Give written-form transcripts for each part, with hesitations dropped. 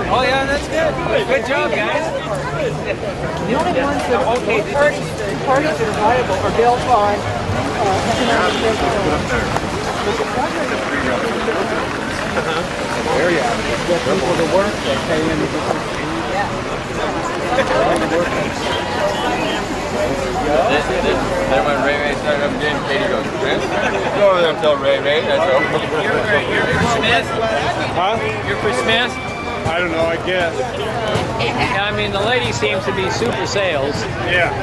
Oh yeah, that's good. Good job, guys. The only ones that parties that are viable are built on economic development. There you are. Get people to work, they pay in to Then when Ray Ray started up again, Katie goes, Chris, go over there and tell Ray Ray, that's all. You're for Smith? Huh? You're for Smith? I don't know, I guess. Yeah, I mean, the lady seems to be super sales. Yeah.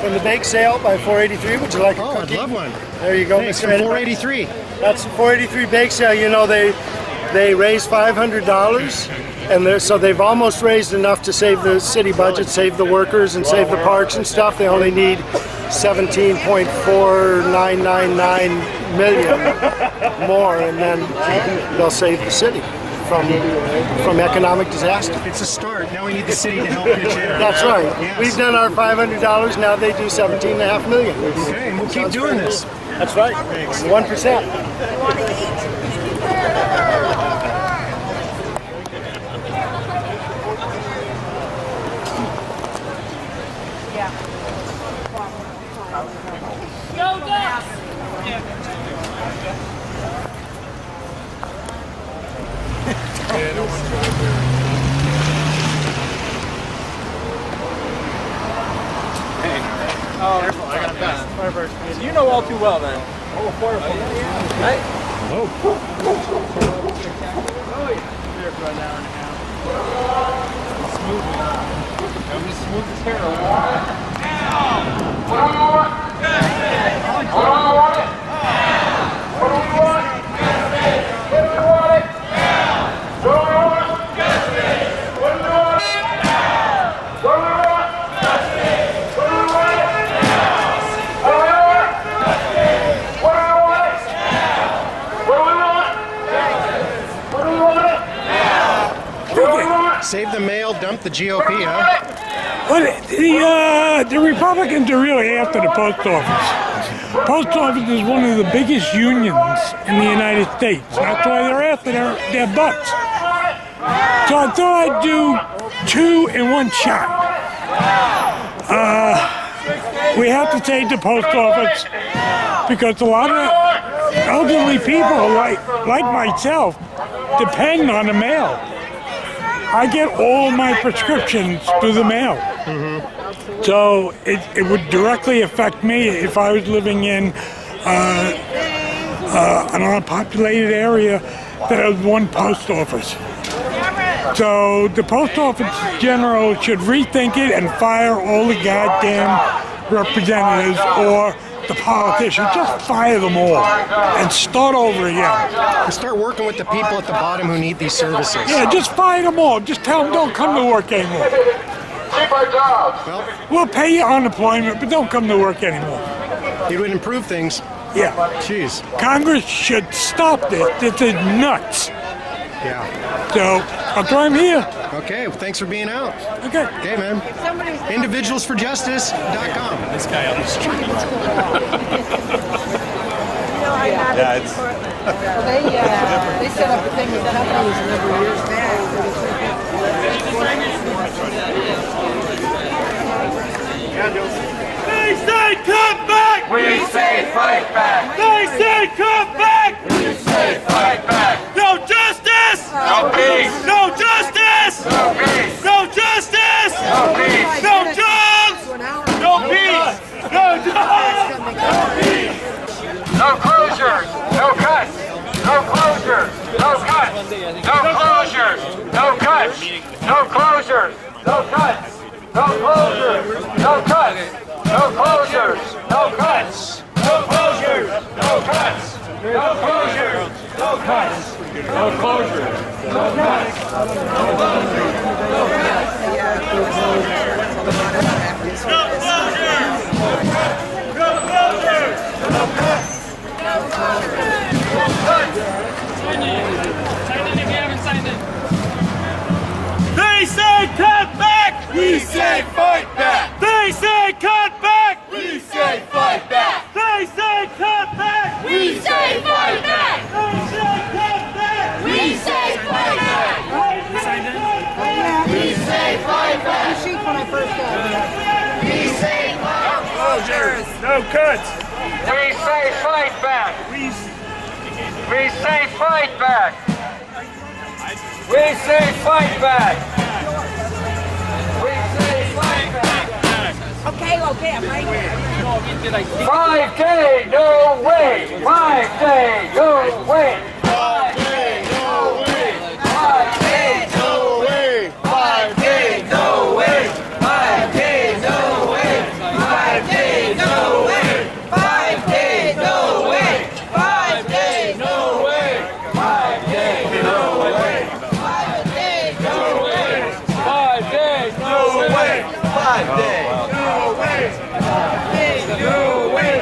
From the bake sale by 483, would you like a Oh, I'd cookie? love one. There you go, Thanks, Mr. from Eddie. 483. That's 483 bake sale. You know, they raised $500, and so they've almost raised enough to save the city budget, save the workers, and save the parks and stuff. They only need 17.4999 million more, and then they'll save the city from economic disaster. It's a start. Now we need the city to help pitch in. That's right. Yes. We've done our $500. Now they do 17.5 million. Okay, and we'll keep doing this. That's right. Thanks. 1%. You know all too well, then. Right? Oh. Smooth as hair. Save the mail, dump the GOP, huh? Well, the Republicans are really after the post office. Post office is one of the biggest unions in the United States. That's why they're after their butts. So I thought I'd do two in one shot. We have to save the post office because a lot of elderly people like myself depend on the mail. I get all my prescriptions through the mail. So it would directly affect me if I was living in an unpopulated area that has one post office. So the post office general should rethink it and fire all the goddamn representatives or the politicians. Just fire them all and start over again. And start working with the people at the bottom who need these services. Yeah, just fire them all. Just tell them don't come to work anymore. keep our jobs. Well, We'll pay you unemployment, but don't come to work anymore. it would improve things. Yeah. Jeez. Congress should stop this. This is nuts. Yeah. So I'll try him here. Okay, well, thanks for being out. Okay. Okay, man. Individualsforjustice.com. This guy on the street. Yeah, it's. Well, they set up a thing with companies a number of years back. They say come back! We say fight back. They say come back! We say fight back. No justice! No peace. No justice! No peace. No justice! No peace. No jobs! No peace! No jobs! No closures. No cuts. No closures. No cuts. No closures. No cuts. No closures. No cuts. No closures. No cuts. No closures. No cuts. No closures. No cuts. No closures. No cuts. No closures. No cuts. They say cut back! We say fight back. They say cut back! We say fight back. They say cut back! We say fight back! They say cut back! We say fight back! We say fight back. Sheep when I first got here. We say fight closures. No cuts! We say fight back. We say fight back. We say fight back. We say fight back. Okay, I'm right here. 5K, no way. 5K, no way. 5K, no way. 5K, no way. 5K, no way. 5K, no way. 5K, no way. 5K, no way. 5K, no way. 5K, no way. 5K, no way. 5K, no way. 5K, no way. 5K, no way.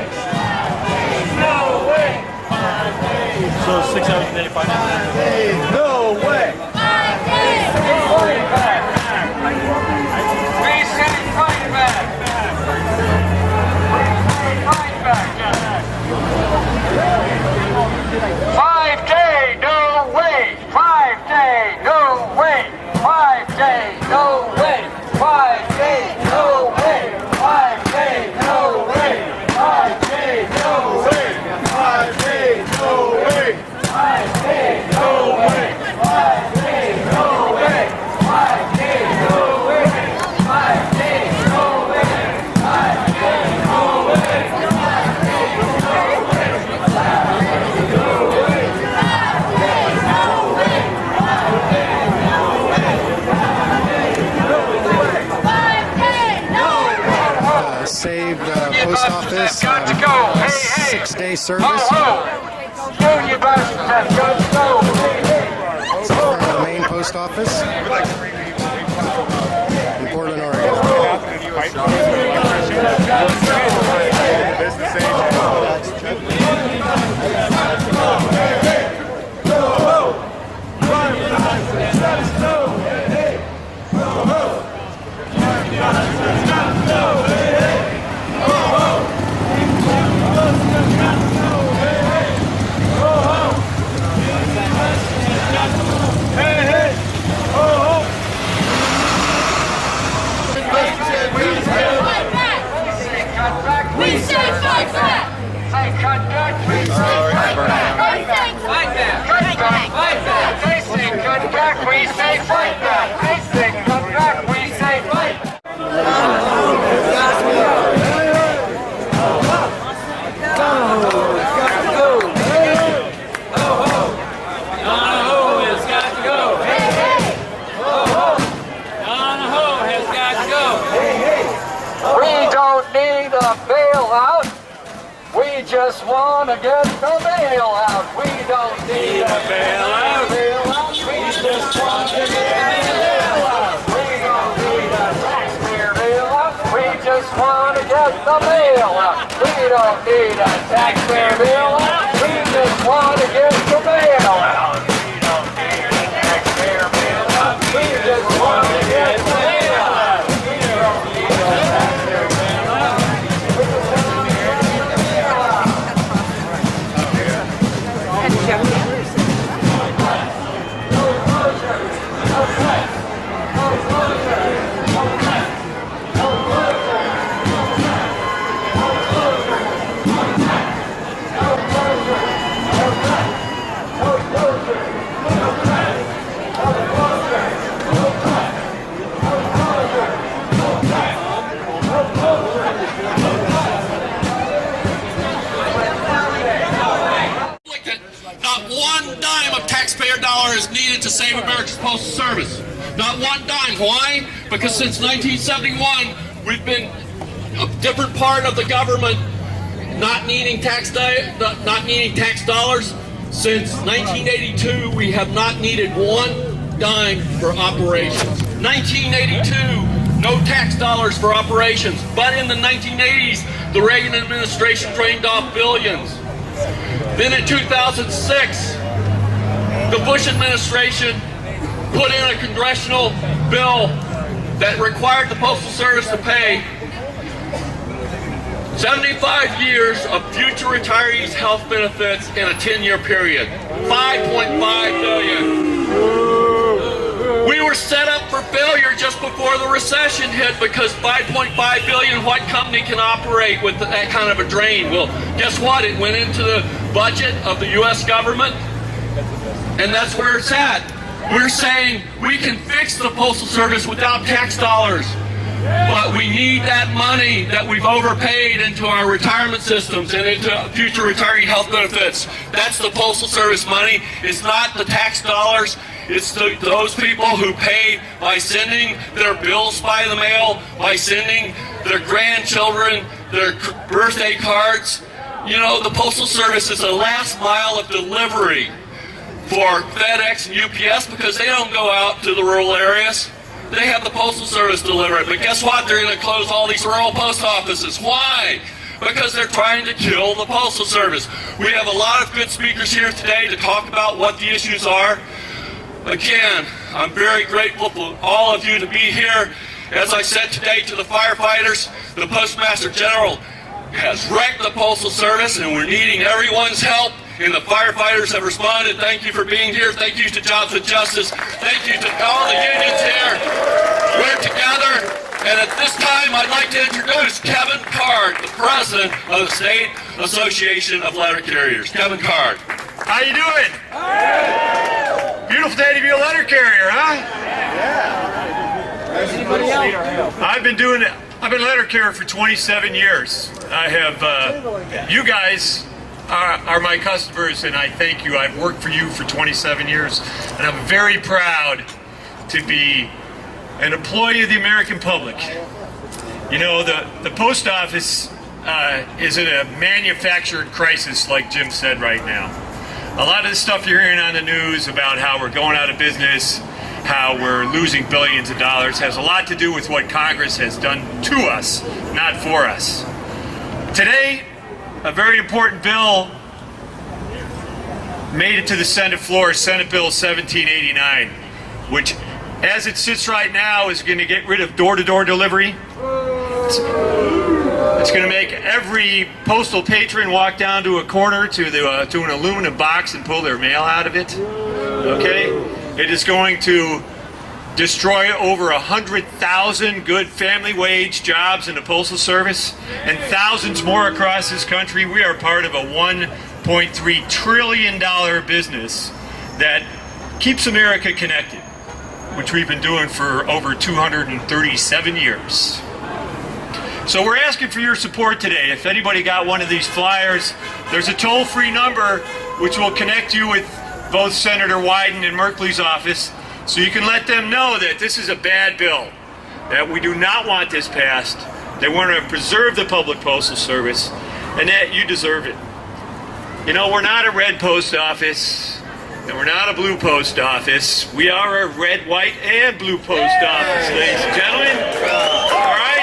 No way. So 685. No way. Fight back. We say fight back. We say fight back. 5K, no way. 5K, no way. 5K, no way. 5K, no way. 5K, no way. 5K, no way. 5K, no way. 5K, no way. 5K, no way. 5K, no way. 5K, no way. 5K, no way. 5K, no! Saved post office. Got to go. Hey, hey. 6-day Ho, service. ho. You bastards have got to go. Hey, hey. It's in front of the main post office in Portland, Oregon. Fight back! We say fight back! Say cut back. We say fight back. We say fight back! Cut back. Fight back. They say cut back. We say fight back. They say cut back. We say fight back. We don't need a bailout. We just want to get the bailout. We don't need a bailout. We just want to get the bailout. We don't need a tax just want to get the mail out. We don't need a taxpayer bailout. We just want to get the mail out. We don't need a taxpayer bailout. We just want to get the mail out. We don't need a taxpayer bailout. We just want to get the mail out. No closure. No cut. No closure. No cut. No closure. No cut. No closure. No cut. No closure. No cut. No closure. No cut. No closure. No cut. No closure. No cut. No closure. No cut. Not one dime of taxpayer dollar is needed to save America's Postal Service. Not one dime. Why? Because since 1971, we've been a different part of the government not needing tax dollars. Since 1982, we have not needed one dime for operations. 1982, no tax dollars for operations. But in the 1980s, the Reagan administration drained off billions. Then in 2006, the Bush administration put in a congressional bill that required the Postal Service to pay 75 years of future retirees' health benefits in a 10-year period. $5.5 billion. We were set up for failure just before the recession hit because $5.5 billion, what company can operate with that kind of a drain? Well, guess what? It went into the budget of the U.S. government, and that's where it's at. We're saying we can fix the Postal Service without tax dollars, but we need that money that we've overpaid into our retirement systems and into future retiree health benefits. That's the Postal Service money. It's not the tax dollars. It's those people who pay by sending their bills by the mail, by sending their grandchildren their birthday cards. You know, the Postal Service is the last mile of delivery for FedEx and UPS because they don't go out to the rural areas. They have the Postal Service deliver it. But guess what? They're going to close all these rural post offices. Why? Because they're trying to kill the Postal Service. We have a lot of good speakers here today to talk about what the issues are. Again, I'm very grateful for all of you to be here. As I said today to the firefighters, the Postmaster General has wrecked the Postal Service and we're needing everyone's help. And the firefighters have responded. Thank you for being here. Thank you to Jobs and Justice. Thank you to all the unions here. We're together. And at this time, I'd like to introduce Kevin Card, the president of the State Association of Letter Carriers. Kevin Card. How you doing? Beautiful day to be a letter carrier, huh? I've been a letter carrier for 27 years. I have, you guys are my customers, and I thank you. I've worked for you for 27 years, and I'm very proud to be an employee of the American public. You know, the post office is in a manufactured crisis, like Jim said right now. A lot of the stuff you're hearing on the news about how we're going out of business, how we're losing billions of dollars, has a lot to do with what Congress has done to us, not for us. Today, a very important bill made it to the Senate floor, Senate Bill 1789, which, as it sits right now, is going to get rid of door-to-door delivery. It's going to make every postal patron walk down to a corner to an aluminum box and pull their mail out of it. Okay? It is going to destroy over 100,000 good family wage jobs in the Postal Service and thousands more across this country. We are part of a $1.3 trillion business that keeps America connected, which we've been doing for over 237 years. So we're asking for your support today. If anybody got one of these flyers, there's a toll-free number which will connect you with both Senator Wyden and Merkley's office, so you can let them know that this is a bad bill, that we do not want this passed, that we want to preserve the public postal service, and that you deserve it. You know, we're not a red post office, and we're not a blue post office. We are a red, white, and blue post office, ladies and gentlemen. All right?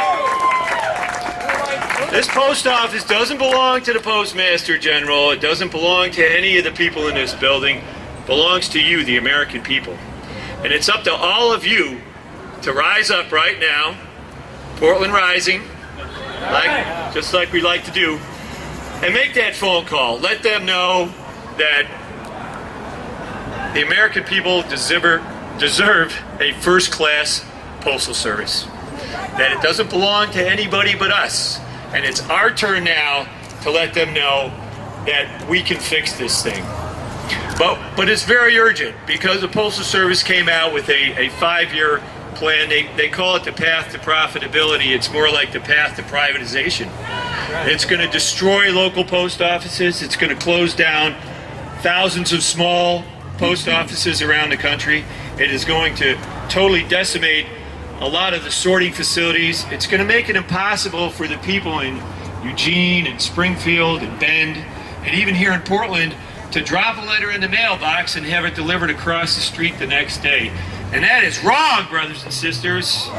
This post office doesn't belong to the Postmaster General. It doesn't belong to any of the people in this building. It belongs to you, the American people. And it's up to all of you to rise up right now, Portland Rising, just like we like to do, and make that phone call. Let them know that the American people deserve a first-class postal service. That it doesn't belong to anybody but us. And it's our turn now to let them know that we can fix this thing. But it's very urgent because the Postal Service came out with a 5-year plan. They call it the path to profitability. It's more like the path to privatization. It's going to destroy local post offices. It's going to close down thousands of small post offices around the country. It is going to totally decimate a lot of the sorting facilities. It's going to make it impossible for the people in Eugene and Springfield and Bend and even here in Portland to drop a letter in the mailbox and have it delivered across the street the next day. And that is wrong, brothers and sisters.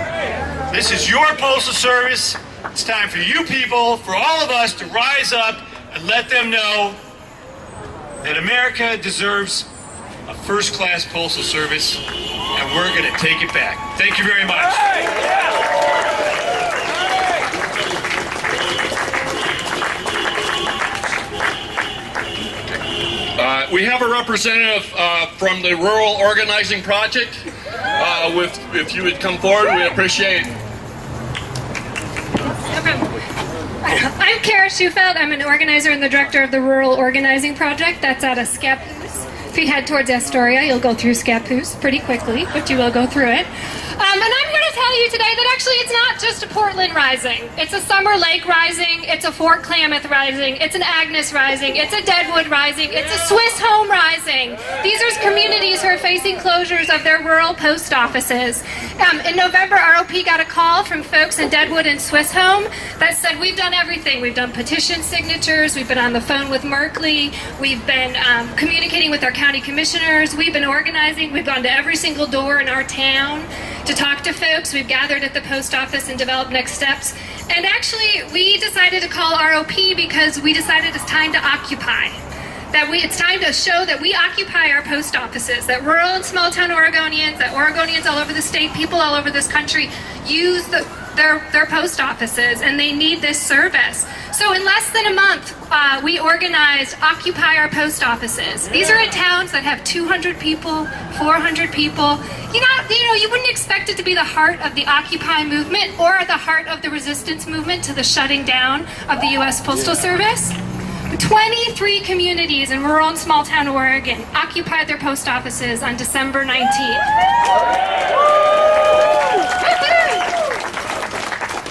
This is your postal service. It's time for you people, for all of us to rise up and let them know that America deserves a first-class postal service, and we're going to take it back. Thank you very much. We have a representative from the Rural Organizing Project. If you would come forward, we'd appreciate it. I'm Kara Schufeld. I'm an organizer and the director of the Rural Organizing Project. That's out of Scappoose. If you head towards Astoria, you'll go through Scappoose pretty quickly, but you will go through it. And I'm here to tell you today that actually it's not just a Portland Rising. It's a Summer Lake Rising. It's a Fort Klamath Rising. It's an Agnes Rising. It's a Deadwood Rising. It's a Swiss Home Rising. These are communities who are facing closures of their rural post offices. In November, ROP got a call from folks in Deadwood and Swiss Home that said, we've done everything. We've done petition signatures. We've been on the phone with Merkley. We've been communicating with our county commissioners. We've been organizing. We've gone to every single door in our town to talk to folks. We've gathered at the post office and developed next steps. And actually, we decided to call ROP because we decided it's time to occupy. It's time to show that we occupy our post offices, that rural and small town Oregonians, that Oregonians all over the state, people all over this country use their post offices, and they need this service. So in less than a month, we organized Occupy Our Post Offices. These are in towns that have 200 people, 400 people. You know, you wouldn't expect it to be the heart of the Occupy movement or the heart of the resistance movement to the shutting down of the U.S. Postal Service. 23 communities in rural and small town Oregon occupied their post offices on December 19th.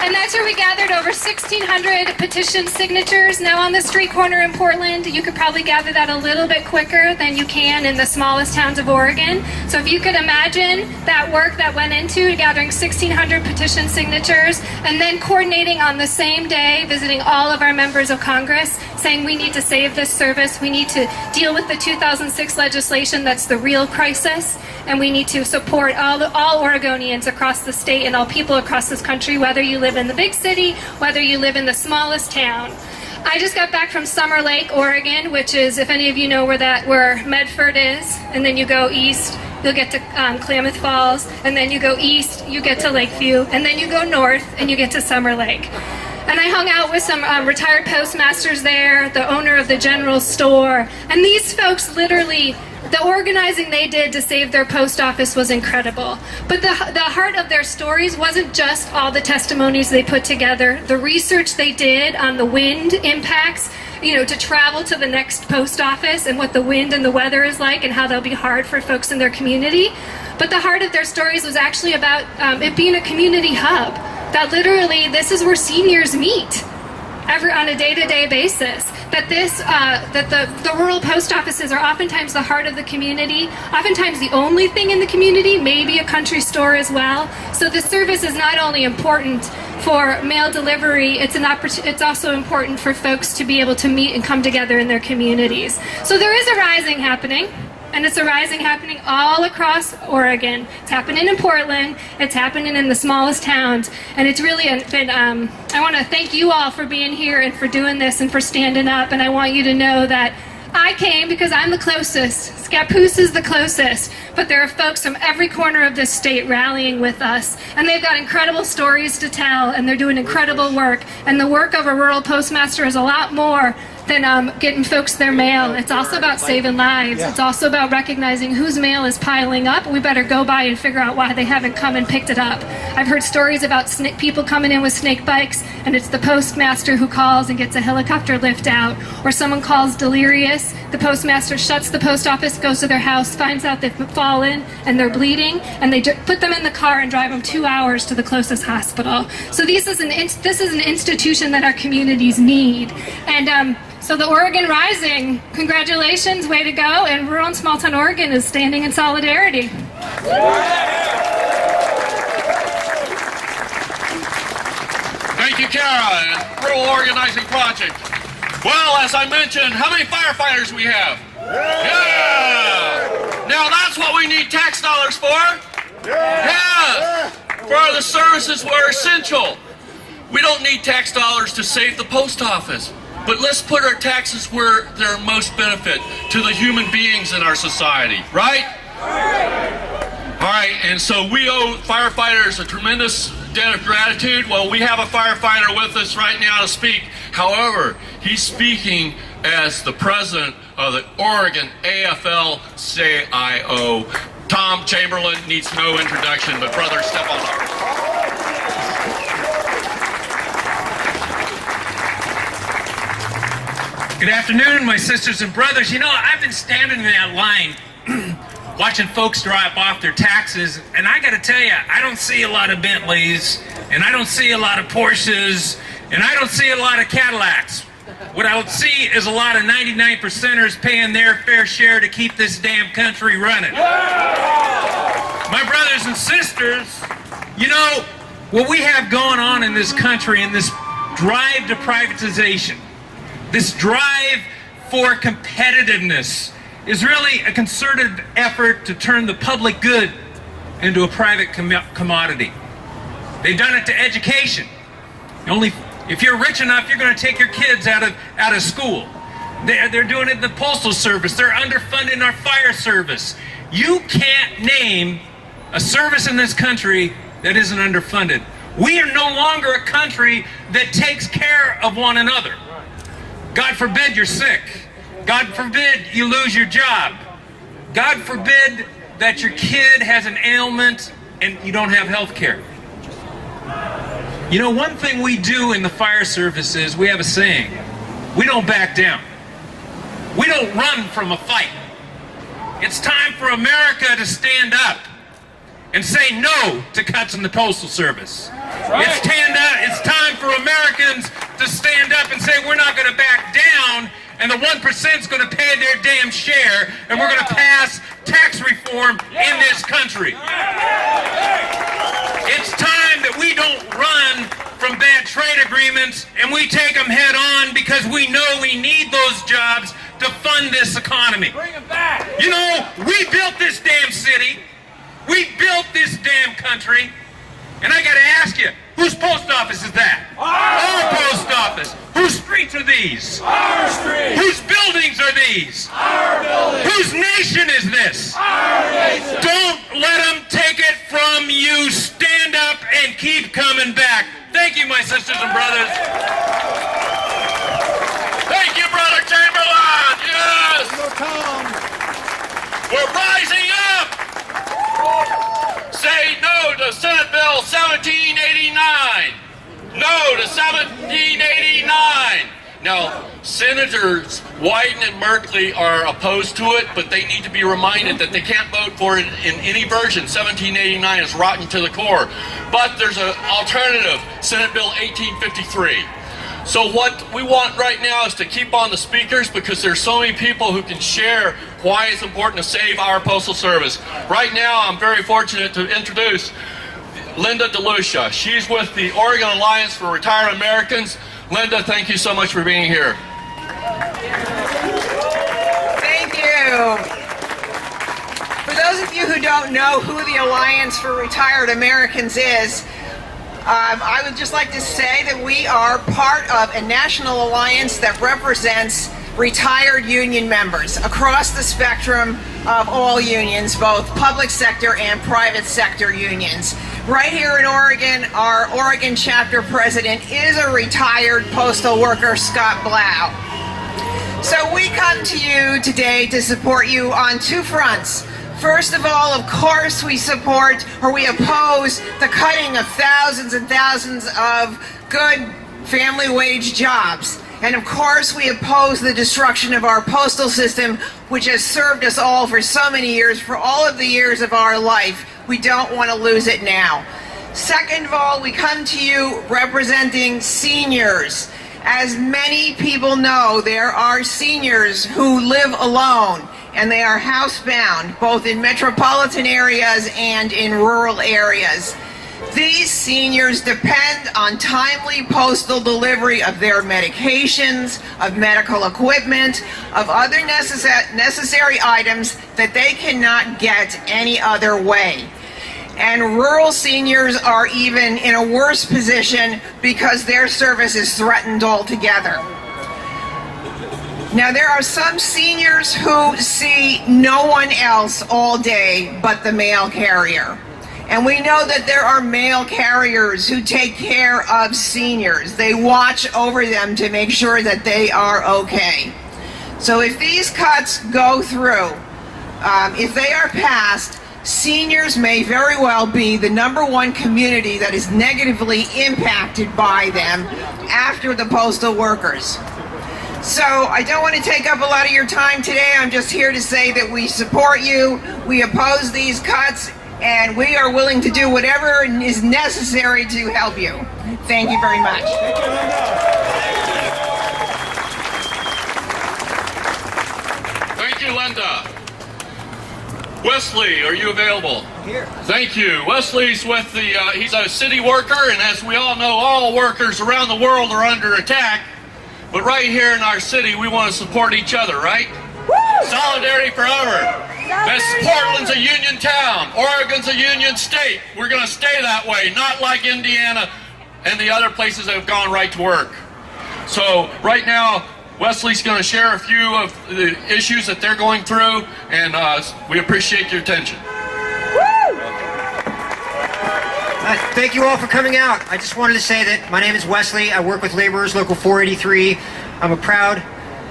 And that's where we gathered over 1,600 petition signatures. Now on the street corner in Portland, you could probably gather that a little bit quicker than you can in the smallest towns of Oregon. So if you could imagine that work that went into gathering 1,600 petition signatures and then coordinating on the same day, visiting all of our members of Congress, saying we need to save this service, we need to deal with the 2006 legislation that's the real crisis, and we need to support all Oregonians across the state and all people across this country, whether you live in the big city, whether you live in the smallest town. I just got back from Summer Lake, Oregon, which is, if any of you know where Medford is, and then you go east, you'll get to Klamath Falls, and then you go east, you get to Lakeview, and then you go north, and you get to Summer Lake. And I hung out with some retired postmasters there, the owner of the general store, and these folks literally, the organizing they did to save their post office was incredible. But the heart of their stories wasn't just all the testimonies they put together, the research they did on the wind impacts, to travel to the next post office and what the wind and the weather is like and how they'll be hard for folks in their community. But the heart of their stories was actually about it being a community hub. That literally, this is where seniors meet on a day-to-day basis. That the rural post offices are oftentimes the heart of the community, oftentimes the only thing in the community, maybe a country store as well. So the service is not only important for mail delivery, it's also important for folks to be able to meet and come together in their communities. So there is a rising happening. And it's a rising happening all across Oregon. It's happening in Portland. It's happening in the smallest towns. And it's really been, I want to thank you all for being here and for doing this and for standing up. And I want you to know that I came because I'm the closest. Scappoose is the closest. But there are folks from every corner of this state rallying with us. And they've got incredible stories to tell. And they're doing incredible work. And the work of a rural postmaster is a lot more than getting folks their mail. It's also about saving lives. It's also about recognizing whose mail is piling up. We better go by and figure out why they haven't come and picked it up. I've heard stories about people coming in with snake bikes, and it's the postmaster who calls and gets a helicopter lift out. Or someone calls delirious. The postmaster shuts the post office, goes to their house, finds out they've fallen and they're bleeding, and they put them in the car and drive them 2 hours to the closest hospital. So this is an institution that our communities need. And so the Oregon Rising, congratulations, way to go, and rural and small town Oregon is standing in solidarity. Thank you, Kara, and Rural Organizing Project. Well, as I mentioned, how many firefighters we have? Yeah! Now that's what we need tax dollars for? Yeah! For the services were essential. We don't need tax dollars to save the post office. But let's put our taxes where they're most benefit to the human beings in our society, right? All right, and so we owe firefighters a tremendous debt of gratitude. Well, we have a firefighter with us right now to speak. However, he's speaking as the president of the Oregon AFL-CIO. Tom Chamberlain needs no introduction, but brother, step on up. Good afternoon, my sisters and brothers. You know, I've been standing in that line watching folks drop off their taxes, and I gotta tell you, I don't see a lot of Bentleys, and I don't see a lot of Porsches, and I don't see a lot of Cadillacs. What I would see is a lot of 99%ers paying their fair share to keep this damn country running. My brothers and sisters, you know, what we have going on in this country in this drive to privatization, this drive for competitiveness is really a concerted effort to turn the public good into a private commodity. They've done it to education. Only if you're rich enough, you're going to take your kids out of school. They're doing it in the Postal Service. They're underfunding our fire service. You can't name a service in this country that isn't underfunded. We are no longer a country that takes care of one another. God forbid you're sick. God forbid you lose your job. God forbid that your kid has an ailment and you don't have health care. You know, one thing we do in the fire service is we have a saying. We don't back down. We don't run from a fight. It's time for America to stand up and say no to cuts in the Postal Service. Right. It's time for Americans to stand up and say we're not going to back down, and the 1% is going to pay their damn share, and we're going to pass tax reform in this country. It's time that we don't run from bad trade agreements and we take them head on, because we know we need those jobs to fund this economy. Bring them back. You know, we built this damn city. We built this damn country. And I got to ask you, whose post office is that? Our post office. Whose streets are these? Our streets. Whose buildings are these? Our buildings. Whose nation is this? Our nation. Don't let them take it from you. Stand up and keep coming back. Thank you, my sisters and brothers. Thank you, Brother Chamberlain. Yes. We're rising up. Say no to Senate Bill 1789. No to 1789. Now, Senators Wyden and Merkley are opposed to it, but they need to be reminded that they can't vote for it in any version. 1789 is rotten to the core. But there's an alternative, Senate Bill 1853. So what we want right now is to keep on the speakers, because there's so many people who can share why it's important to save our Postal Service. Right now, I'm very fortunate to introduce Linda DeLucia. She's with the Oregon Alliance for Retired Americans. Linda, thank you so much for being here. Thank you. those of you who don't know who the Alliance for Retired Americans is, I would just like to say that we are part of a national alliance that represents retired union members across the spectrum of all unions, both public sector and private sector unions. Right here in Oregon, our Oregon chapter president is a retired postal worker, Scott Blau. So we come to you today to support you on two fronts. First of all, of course, we support or we oppose the cutting of thousands and thousands of good family wage jobs. And of course, we oppose the destruction of our postal system, which has served us all for so many years, for all of the years of our life. We don't want to lose it now. Second of all, we come to you representing seniors. As many people know, there are seniors who live alone, and they are housebound, both in metropolitan areas and in rural areas. These seniors depend on timely postal delivery of their medications, of medical equipment, of other necessary items that they cannot get any other way. And rural seniors are even in a worse position because their service is threatened altogether. Now, there are some seniors who see no one else all day but the mail carrier. And we know that there are mail carriers who take care of seniors. They watch over them to make sure that they are okay. So if these cuts go through, if they are passed, seniors may very well be the #1 community that is negatively impacted by them after the postal workers. So I don't want to take up a lot of your time today. I'm just here to say that we support you, we oppose these cuts, and we are willing to do whatever is necessary to help you. Thank you very much. Thank you, Linda. Wesley, are you available? Here. Thank you. Wesley's with the, he's a city worker, and as we all know, all workers around the world are under attack. But right here in our city, we want to support each other, right? Woo! Solidarity forever. Portland's a union town. Oregon's a union state. We're going to stay that way, not like Indiana and the other places that have gone right to work. So right now, Wesley's going to share a few of the issues that they're going through, and we appreciate your attention. Thank you all for coming out. I just wanted to say that my name is Wesley. I work with Laborers Local 483. I'm a proud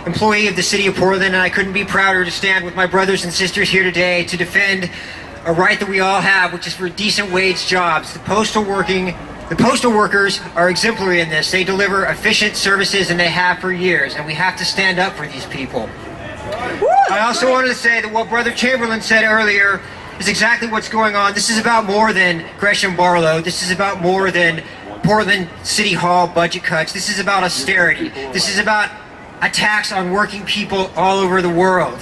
employee of the city of Portland, and I couldn't be prouder to stand with my brothers and sisters here today to defend a right that we all have, which is for decent wage jobs. The postal workers are exemplary in this. They deliver efficient services, and they have for years, and we have to stand up for these people. I also wanted to say that what Brother Chamberlain said earlier is exactly what's going on. This is about more than Gresham Barlow. This is about more than Portland City Hall budget cuts. This is about austerity. This is about attacks on working people all over the world.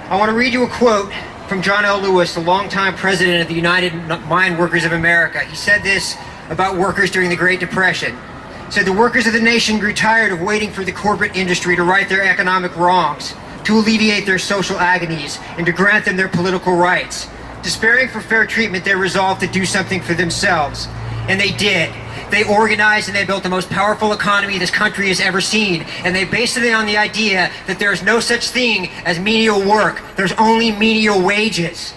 I want to read you a quote from John L. Lewis, the longtime president of the United Mine Workers of America. He said this about workers during the Great Depression. He said, "The workers of the nation grew tired of waiting for the corporate industry to right their economic wrongs, to alleviate their social agonies, and to grant them their political rights. Despairing for fair treatment, they resolved to do something for themselves." And they did. They organized and they built the most powerful economy this country has ever seen. And they based it on the idea that there's no such thing as menial work. There's only menial wages.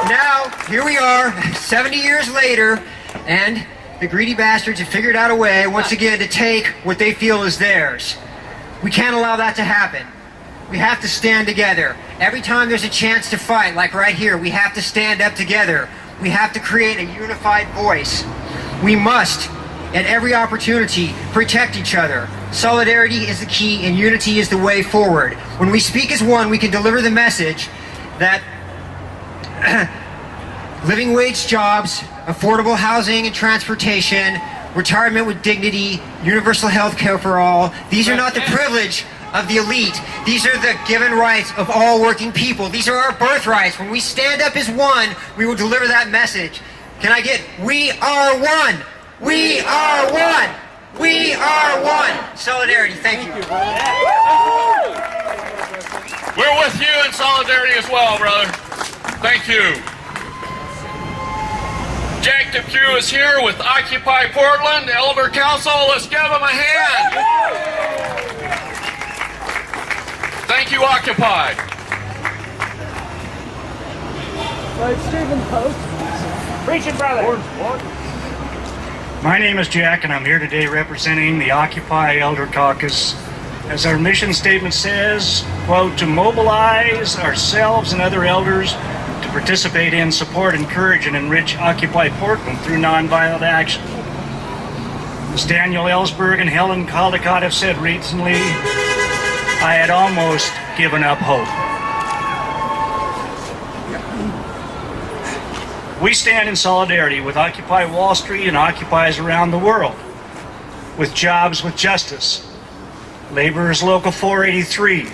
Now, here we are, 70 years later, and the greedy bastards have figured out a way, once again, to take what they feel is theirs. We can't allow that to happen. We have to stand together. Every time there's a chance to fight, like right here, we have to stand up together. We have to create a unified voice. We must, at every opportunity, protect each other. Solidarity is the key, and unity is the way forward. When we speak as one, we can deliver the message that living wage jobs, affordable housing and transportation, retirement with dignity, universal health care for all, these are not the privilege of the elite. These are the given rights of all working people. These are our birthrights. When we stand up as one, we will deliver that message. Can I get, we are one. We are one. We are one. Solidarity. Thank you. We're with you in solidarity as well, brother. Thank you. Jack Depew is here with Occupy Portland, Elder Council. Let's give him a hand. Thank you, Occupy. Preach it, brother. My name is Jack, and I'm here today representing the Occupy Elder Caucus. As our mission statement says, quote, to mobilize ourselves and other elders to participate in, support, encourage, and enrich Occupy Portland through nonviolent action. As Daniel Ellsberg and Helen Caldecott have said recently, I had almost given up hope. We stand in solidarity with Occupy Wall Street and occupiers around the world, with Jobs with Justice, Laborers Local 483,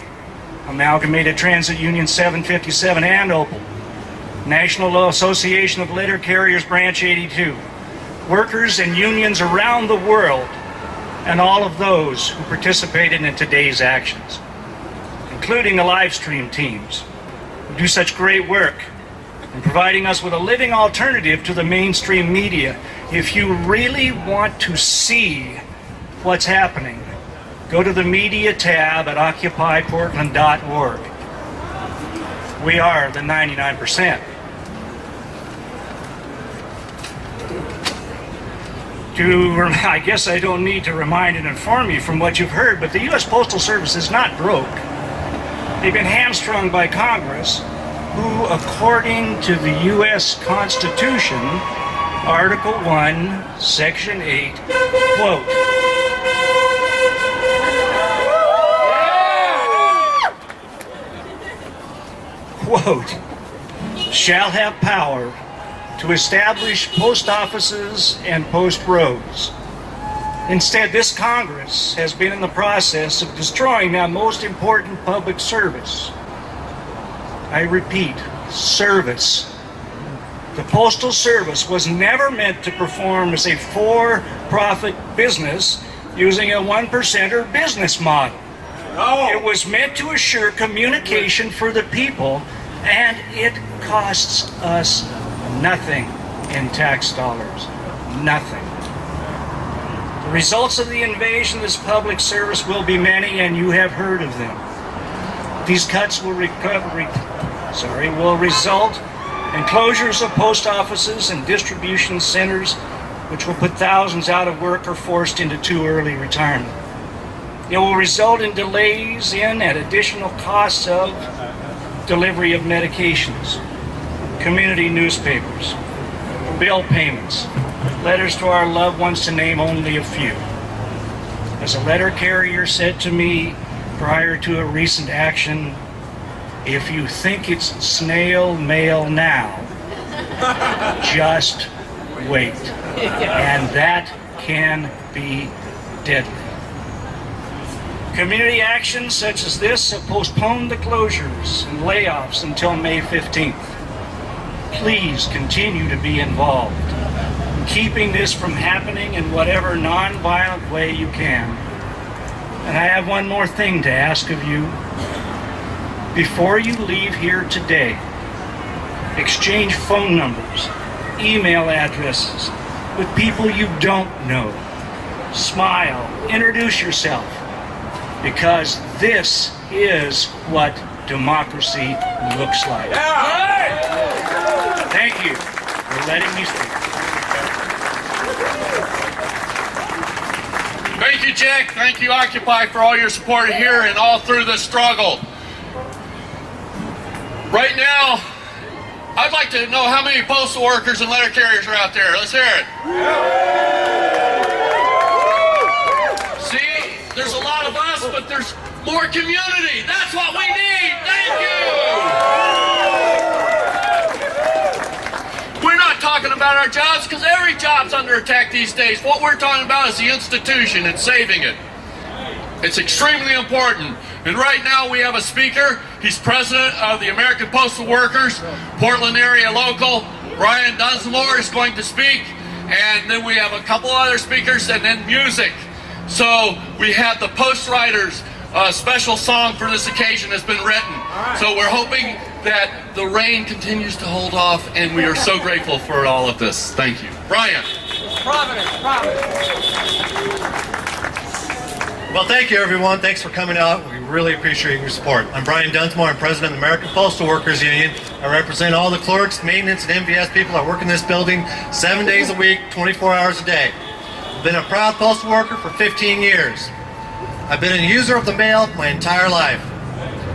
Amalgamated Transit Union 757 and Opal, National Association of Letter Carriers Branch 82, workers and unions around the world, and all of those who participated in today's actions, including the live stream teams who do such great work in providing us with a living alternative to the mainstream media. If you really want to see what's happening, go to the media tab at occupyportland.org. We are the 99%. I guess I don't need to remind and inform you from what you've heard, but the U.S. Postal Service is not broke. They've been hamstrung by Congress, who, according to the U.S. Constitution, Article 1, Section 8, quote, quote, shall have power to establish post offices and post roads. Instead, this Congress has been in the process of destroying that most important public service. I repeat, service. The Postal Service was never meant to perform as a for-profit business using a 1%er business model. No. It was meant to assure communication for the people, and it costs us nothing in tax dollars. Nothing. The results of the invasion of this public service will be many, and you have heard of them. These cuts will result in closures of post offices and distribution centers, which will put thousands out of work or forced into too early retirement. It will result in delays in and additional costs of delivery of medications, community newspapers, bill payments, letters to our loved ones, to name only a few. As a letter carrier said to me prior to a recent action, if you think it's snail mail now, just wait. And that can be deadly. Community actions such as this have postponed the closures and layoffs until May 15th. Please continue to be involved in keeping this from happening in whatever nonviolent way you can. And I have one more thing to ask of you. Before you leave here today, exchange phone numbers, email addresses with people you don't know. Smile, introduce yourself, because this is what democracy looks like. Thank you for letting me speak. Thank you, Jack. Thank you, Occupy, for all your support here and all through this struggle. Right now, I'd like to know how many postal workers and letter carriers are out there. Let's hear it. See, there's a lot of us, but there's more community. That's what we need. Thank you. We're not talking about our jobs, because every job's under attack these days. What we're talking about is the institution and saving it. It's extremely important. And right now we have a speaker. He's president of the American Postal Workers, Portland area local. Ryan Dunsmore is going to speak. And then we have a couple other speakers, and then music. So we have the post riders, a special song for this occasion has been written. So we're hoping that the rain continues to hold off, and we are so grateful for all of this. Thank you. Brian. Providence, Providence. Well, thank you, everyone. Thanks for coming out. We really appreciate your support. I'm Brian Dunsmore. I'm president of the American Postal Workers Union. I represent all the clerks, maintenance, and MVS people that work in this building 7 days a week, 24 hours a day. I've been a proud postal worker for 15 years. I've been a user of the mail my entire life.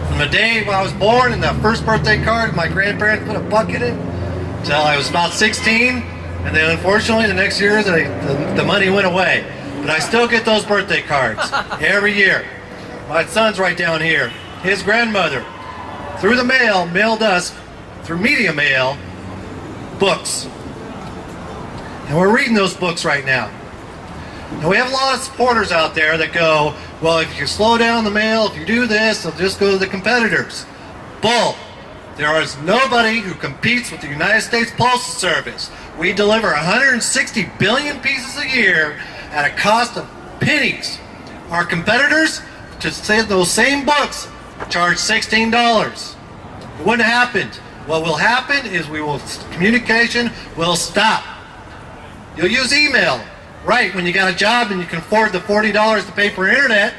From the day when I was born and that first birthday card my grandparents put a buck in it, till I was about 16, and then unfortunately the next year the money went away. But I still get those birthday cards every year. My son's right down here. His grandmother, through the mail, mailed us, through media mail, books. And we're reading those books right now. And we have a lot of supporters out there that go, well, if you slow down the mail, if you do this, they'll just go to the competitors. Bull. There is nobody who competes with the United States Postal Service. We deliver 160 billion pieces a year at a cost of pennies. Our competitors, to say those same books, charge $16. It wouldn't have happened. What will happen is communication will stop. You'll use email. Right, when you got a job and you can afford the $40 to pay for internet.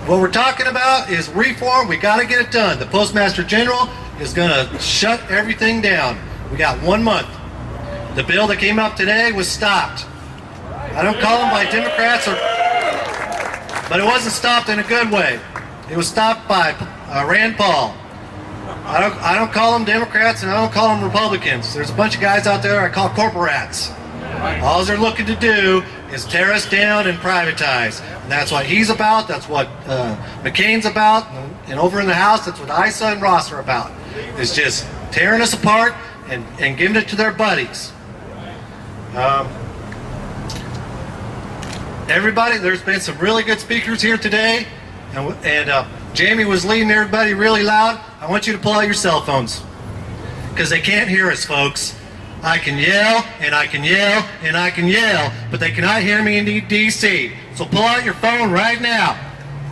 What we're talking about is reform. We got to get it done. The Postmaster General is going to shut everything down. We got 1 month. The bill that came up today was stopped. I don't call them by Democrats, but it wasn't stopped in a good way. It was stopped by Rand Paul. I don't call them Democrats and I don't call them Republicans. There's a bunch of guys out there I call corporats. All they're looking to do is tear us down and privatize. And that's what he's about. That's what McCain's about. And over in the House, that's what Issa and Ross are about. It's just tearing us apart and giving it to their buddies. Everybody, there's been some really good speakers here today. And Jamie was leading everybody really loud. I want you to pull out your cell phones. Because they can't hear us, folks. I can yell, and I can yell, and I can yell, but they cannot hear me in D.C. So pull out your phone right now.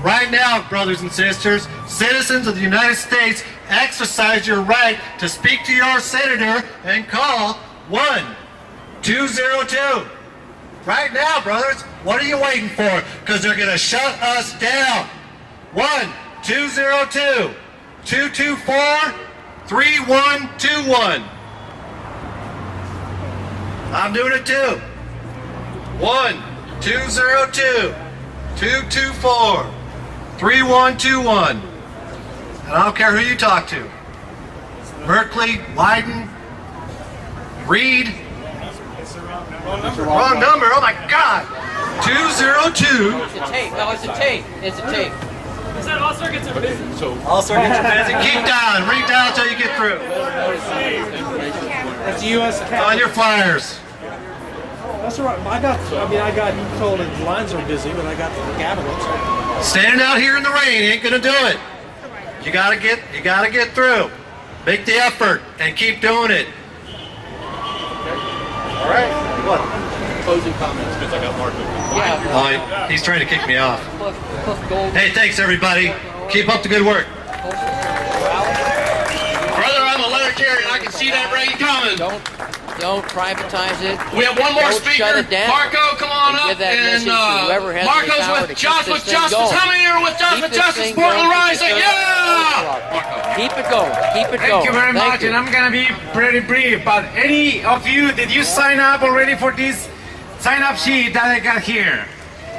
Right now, brothers and sisters, citizens of the United States, exercise your right to speak to your senator and call 1-202. Right now, brothers. What are you waiting for? Because they're going to shut us down. 1-202-224-3121. I'm doing it too. 1-202-224-3121. And I don't care who you talk to. Merkley, Wyden, Reed. Wrong number. Oh my God. 202. It's a tape. No, it's a tape. It's a tape. Is that all circuits are busy? All circuits are busy. Keep down. Read down until you get through. That's U.S. On your flyers. That's all right. I got told that the lines are busy, but I got the cabinets. Standing out here in the rain ain't gonna do it. You gotta get through. Make the effort and keep doing it. All right. What? Closing comments, because I got Mark. Yeah. Oh, he's trying to kick me off. Hey, thanks everybody. Keep up the good work. Brother, I'm a letter-carrier and I can see that rain coming. Don't privatize it. We have one more speaker. Shut it down. Marco, come on up. And Marco's with Jobs with Justice. How many are with Jobs with Justice? Portland Rising. Yeah! Keep it going. Keep it going. Thank you very much. And I'm going to be pretty brief. But any of you, did you sign up already for this sign-up sheet that I got here?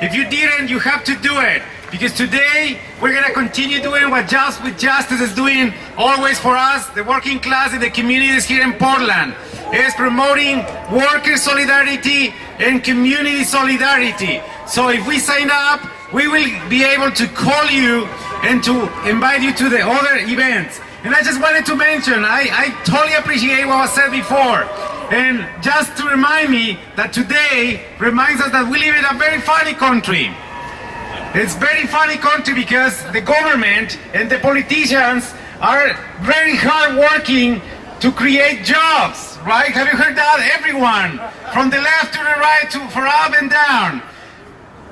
If you didn't, you have to do it. Because today, we're going to continue doing what Jobs with Justice is doing always for us, the working class and the communities here in Portland. It is promoting worker solidarity and community solidarity. So if we sign up, we will be able to call you and to invite you to the other events. And I just wanted to mention, I totally appreciate what was said before. And just to remind me that today reminds us that we live in a very funny country. It's very funny country because the government and the politicians are very hard working to create jobs, right? Have you heard that? Everyone, from the left to the right, for up and down.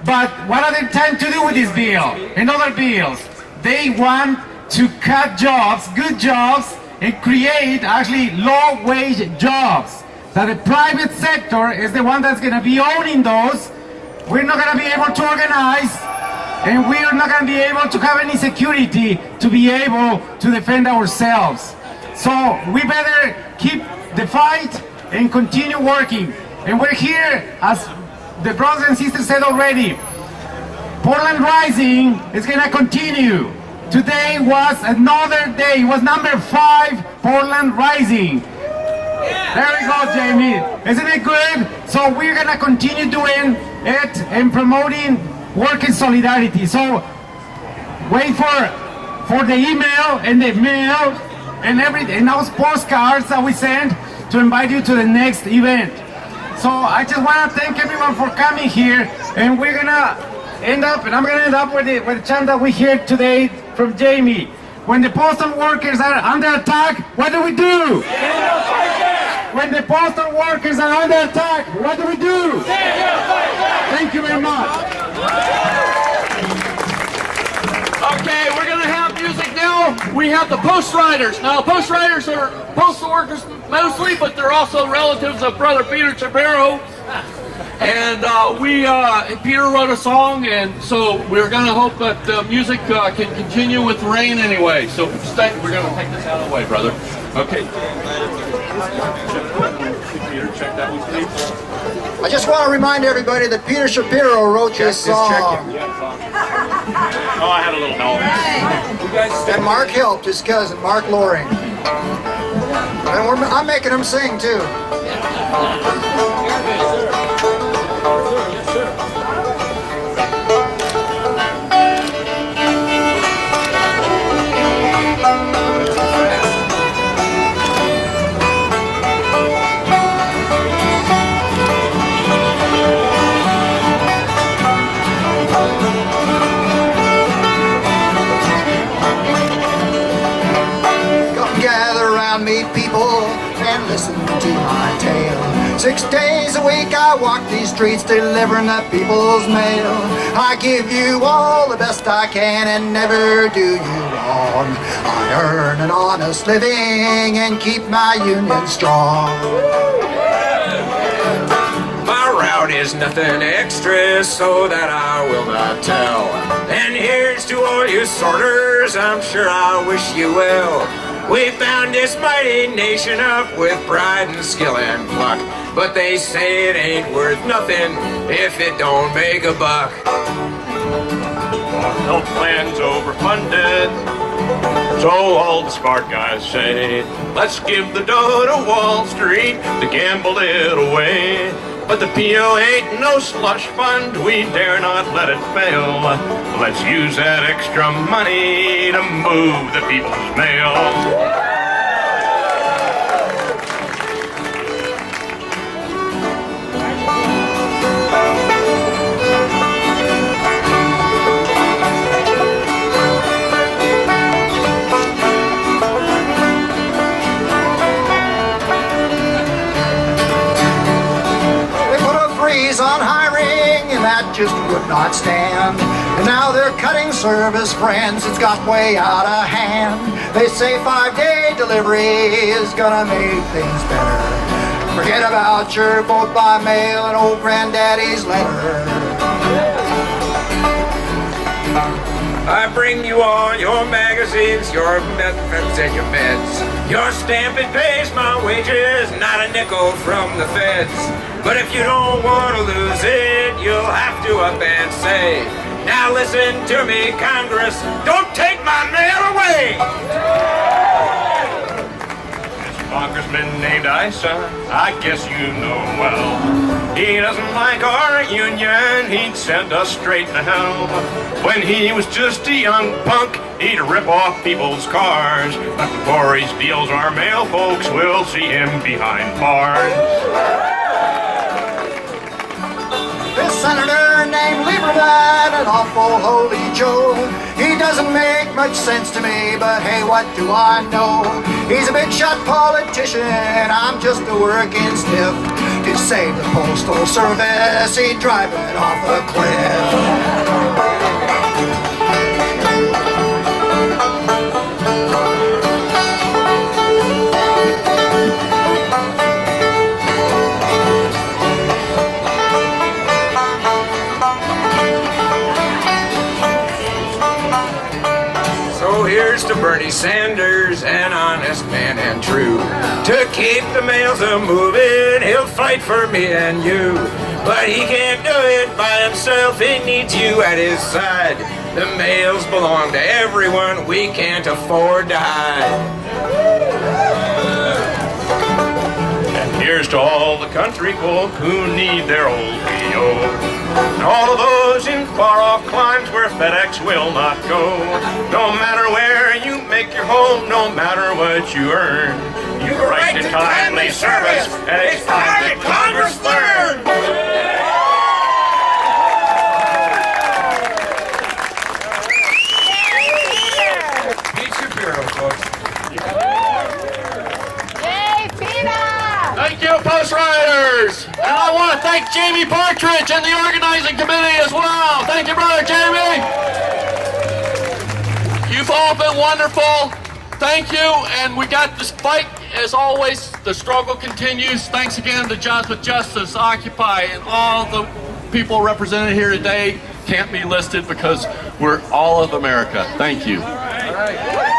But what are they trying to do with this bill and other bills? They want to cut jobs, good jobs, and create actually low-wage jobs. So the private sector is the one that's going to be owning those. We're not going to be able to organize, and we're not going to be able to have any security to be able to defend ourselves. So we better keep the fight and continue working. And we're here, as the brothers and sisters said already, Portland Rising is going to continue. Today was another day. It was number 5 Portland Rising. There we go, Jamie. Isn't it good? So we're going to continue doing it and promoting working solidarity. So wait for the email and the mail and everything, and those postcards that we send to invite you to the next event. So I just want to thank everyone for coming here, and we're going to end up, and I'm going to end up with the chant that we heard today from Jamie. When the postal workers are under attack, what do we do? When the postal workers are under attack, what do we do? Thank you very much. Okay, we're going to have music now. We have the Post Riders. Now, Post Riders are postal workers mostly, but they're also relatives of Brother Peter Shapiro. And Peter wrote a song, and so we're going to hope that the music can continue with rain anyway. So stay, we're going to take this out of the way, brother. Okay. Peter, check that one, please. I just want to remind everybody that Peter Shapiro wrote this song. Oh, I had a little help. And Mark helped, his cousin, Mark Loring. And I'm making him sing too. Meet people and listen to my tale. 6 days a week I walk these streets delivering the people's mail. I give you all the best I can and never do you wrong. I earn an honest living and keep my union strong. My route is nothing extra, so that I will not tell. And here's to all you sorters, I'm sure I wish you well. We found this mighty nation up with pride and skill and pluck, but they say it ain't worth nothing if it don't make a buck. Our health plan's overfunded, so all the smart guys say, let's give the dough to Wall Street to gamble it away. But the PO ain't no slush fund, we dare not let it fail. Let's use that extra money to move the people's mail. On hiring, and that just would not stand. And now they're cutting service friends, it's got way out of hand. They say 5-day delivery is gonna make things better. Forget about your vote by mail and old granddaddy's letter. I bring you all your magazines, your methods and your meds. Your stamp, it pays my wages, not a nickel from the feds. But if you don't want to lose it, you'll have to up and say, now listen to me, Congress, don't take my mail away! This congressman named Isa, I guess you know him well. He doesn't like our union, he'd send us straight to hell. When he was just a young punk, he'd rip off people's cars. But before he steals our mail, folks will see him behind bars. This senator named Lieberman, an awful holy Joe. He doesn't make much sense to me, but hey, what do I know? He's a big shot politician, I'm just a working stiff. to save the Postal Service, he'd drive it off a cliff. So here's to Bernie Sanders, an honest man and true. To keep the mails a-moving, he'll fight for me and you. But he can't do it by himself, he needs you at his side. The mails belong to everyone, we can't afford to hide. And here's to all the country folk who need their old P.O. And all of those in far-off climes where FedEx will not go. No matter where you make your home, no matter what you earn, you have a right to timely service, and it's time that Congress learn. Pete Shapiro, folks. Yay, Pina! Thank you, Post Riders! And I want to thank Jamie Partridge and the organizing committee as well. Thank you, brother Jamie. You've all been wonderful. Thank you, and we got this fight. As always, the struggle continues. Thanks again to Jobs with Justice, Occupy, and all the people represented here today. Can't be listed because we're all of America. Thank you. All right.